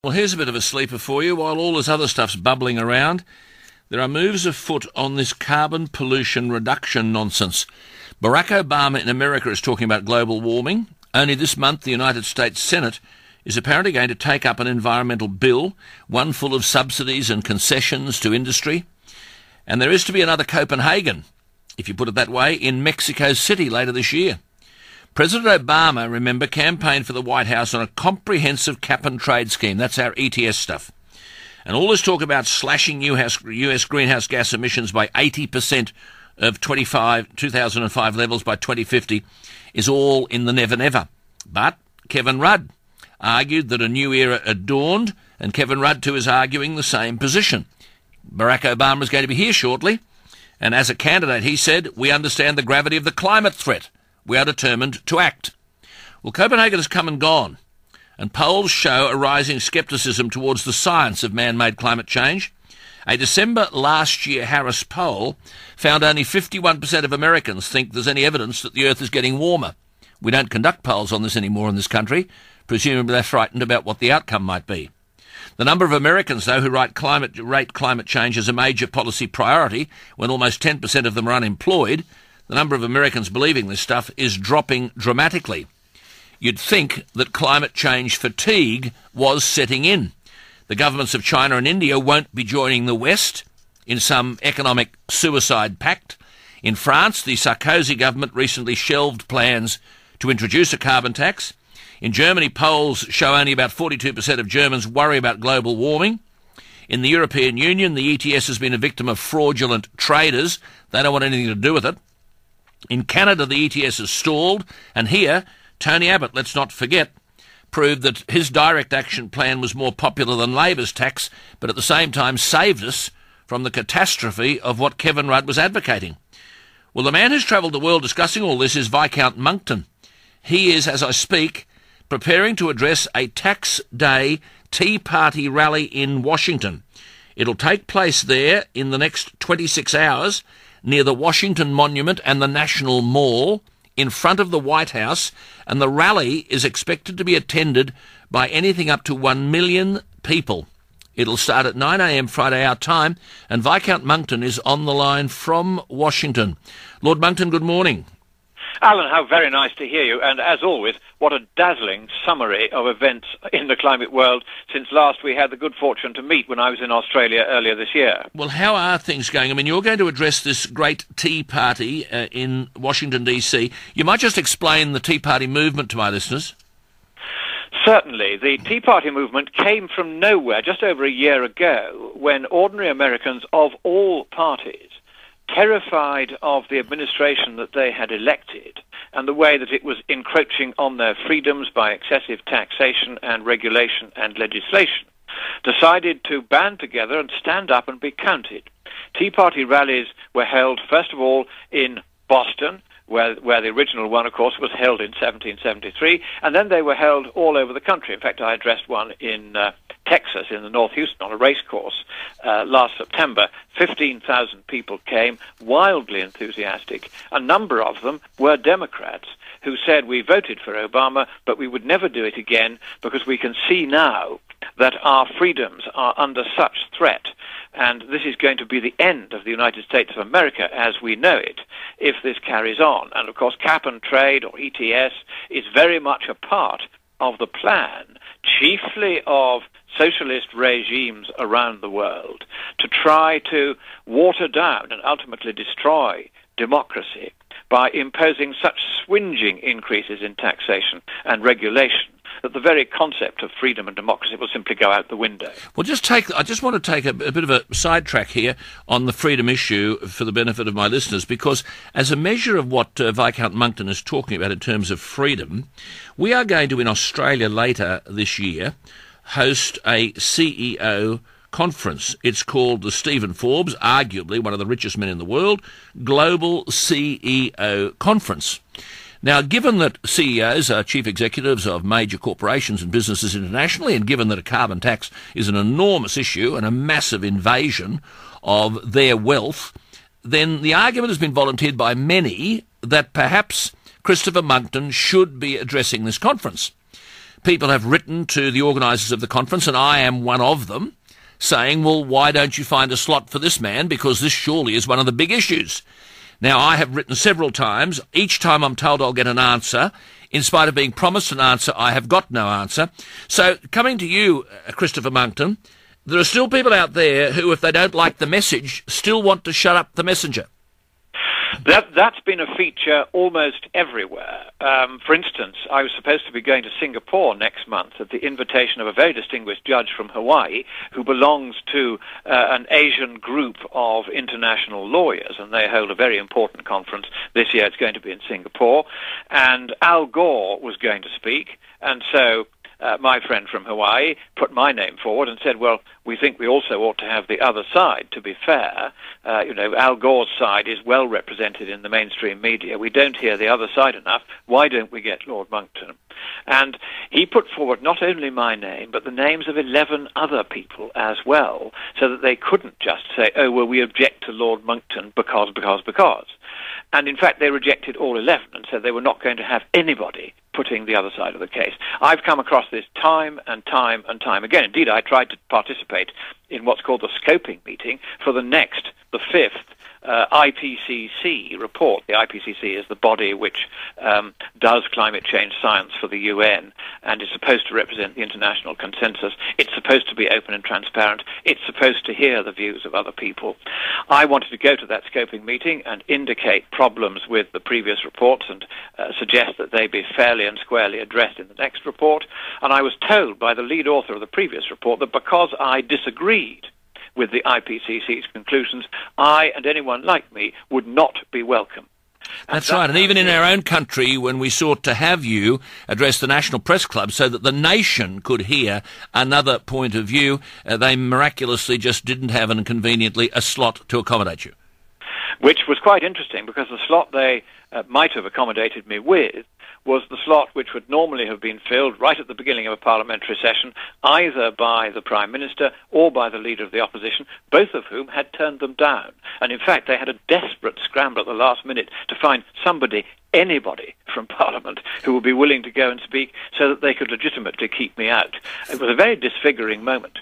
Well, here's a bit of a sleeper for you. While all this other stuff's bubbling around, there are moves afoot on this carbon pollution reduction nonsense. Barack Obama in America is talking about global warming. Only this month, the United States Senate is apparently going to take up an environmental bill, one full of subsidies and concessions to industry. And there is to be another Copenhagen, if you put it that way, in Mexico City later this year. President Obama, remember, campaigned for the White House on a comprehensive cap-and-trade scheme. That's our ETS stuff. And all this talk about slashing US greenhouse gas emissions by 80% of 2005 levels by 2050 is all in the never-never. But Kevin Rudd argued that a new era had dawned, and Kevin Rudd too is arguing the same position. Barack Obama is going to be here shortly, and as a candidate he said, "We understand the gravity of the climate threat. We are determined to act." Well, Copenhagen has come and gone, and polls show a rising scepticism towards the science of man-made climate change. A December last year Harris poll found only 51% of Americans think there's any evidence that the Earth is getting warmer. We don't conduct polls on this anymore in this country. Presumably they're frightened about what the outcome might be. The number of Americans, though, who rate climate change as a major policy priority, when almost 10% of them are unemployed, the number of Americans believing this stuff is dropping dramatically. You'd think that climate change fatigue was setting in. The governments of China and India won't be joining the West in some economic suicide pact. In France, the Sarkozy government recently shelved plans to introduce a carbon tax. In Germany, polls show only about 42% of Germans worry about global warming. In the European Union, the ETS has been a victim of fraudulent traders. They don't want anything to do with it. In Canada, the ETS has stalled, and here, Tony Abbott, let's not forget, proved that his direct action plan was more popular than Labor's tax, but at the same time saved us from the catastrophe of what Kevin Rudd was advocating. Well, the man who's travelled the world discussing all this is Viscount Monckton. He is, as I speak, preparing to address a tax day Tea Party rally in Washington. It'll take place there in the next 26 hours near the Washington Monument and the National Mall in front of the White House, and the rally is expected to be attended by anything up to 1 million people. It'll start at 9 a.m. Friday our time, and Viscount Monckton is on the line from Washington. Lord Monckton, good morning. Alan, how very nice to hear you, and as always, what a dazzling summary of events in the climate world since last we had the good fortune to meet when I was in Australia earlier this year. Well, how are things going? I mean, you're going to address this great Tea Party in Washington, D.C. You might just explain the Tea Party movement to my listeners. Certainly. The Tea Party movement came from nowhere just over a year ago when ordinary Americans of all parties, terrified of the administration that they had elected and the way that it was encroaching on their freedoms by excessive taxation and regulation and legislation, decided to band together and stand up and be counted. Tea Party rallies were held, first of all, in Boston, where the original one, of course, was held in 1773, and then they were held all over the country. In fact, I addressed one in Texas, in the North Houston, on a race course last September. 15,000 people came, wildly enthusiastic. A number of them were Democrats who said, we voted for Obama, but we would never do it again because we can see now that our freedoms are under such threat. And this is going to be the end of the United States of America as we know it if this carries on. And, of course, cap and trade, or ETS, is very much a part of the plan, chiefly of socialist regimes around the world, to try to water down and ultimately destroy democracy by imposing such swinging increases in taxation and regulation that the very concept of freedom and democracy will simply go out the window. Well, I just want to take a bit of a sidetrack here on the freedom issue for the benefit of my listeners, because as a measure of what Viscount Monckton is talking about in terms of freedom, we are going to, in Australia later this year, host a CEO conference. It's called the Steve Forbes, arguably one of the richest men in the world, Global CEO Conference. Now, given that CEOs are chief executives of major corporations and businesses internationally, and given that a carbon tax is an enormous issue and a massive invasion of their wealth, then the argument has been volunteered by many that perhaps Christopher Monckton should be addressing this conference. people have written to the organisers of the conference, and I am one of them, saying, well, why don't you find a slot for this man, because this surely is one of the big issues. Now, I have written several times. Each time I'm told I'll get an answer. In spite of being promised an answer, I have got no answer. So, coming to you, Christopher Monckton, there are still people out there who, if they don't like the message, still want to shut up the messenger. That's been a feature almost everywhere. For instance, I was supposed to be going to Singapore next month at the invitation of a very distinguished judge from Hawaii who belongs to an Asian group of international lawyers, and they hold a very important conference this year. It's going to be in Singapore. And Al Gore was going to speak, and so my friend from Hawaii put my name forward and said, well, we think we also ought to have the other side, to be fair. Al Gore's side is well represented in the mainstream media. We don't hear the other side enough. Why don't we get Lord Monckton? And he put forward not only my name, but the names of 11 other people as well, so that they couldn't just say, oh, well, we object to Lord Monckton because. And in fact, they rejected all 11 and said they were not going to have anybody putting the other side of the case. I've come across this time and time and time again. Indeed, I tried to participate in what's called the scoping meeting for the fifth IPCC report. The IPCC is the body which does climate change science for the UN and is supposed to represent the international consensus. It's supposed to be open and transparent. It's supposed to hear the views of other people. I wanted to go to that scoping meeting and indicate problems with the previous reports and suggest that they be fairly and squarely addressed in the next report. And I was told by the lead author of the previous report that because I disagreed with the IPCC's conclusions, I and anyone like me would not be welcome. That's right, and even in our own country, when we sought to have you address the National Press Club so that the nation could hear another point of view, they miraculously just didn't have, and conveniently, a slot to accommodate you. Which was quite interesting, because the slot they might have accommodated me with was the slot which would normally have been filled right at the beginning of a parliamentary session, either by the Prime Minister or by the Leader of the Opposition, both of whom had turned them down. And in fact, they had a desperate scramble at the last minute to find anybody from Parliament who would be willing to go and speak so that they could legitimately keep me out. It was a very disfiguring moment.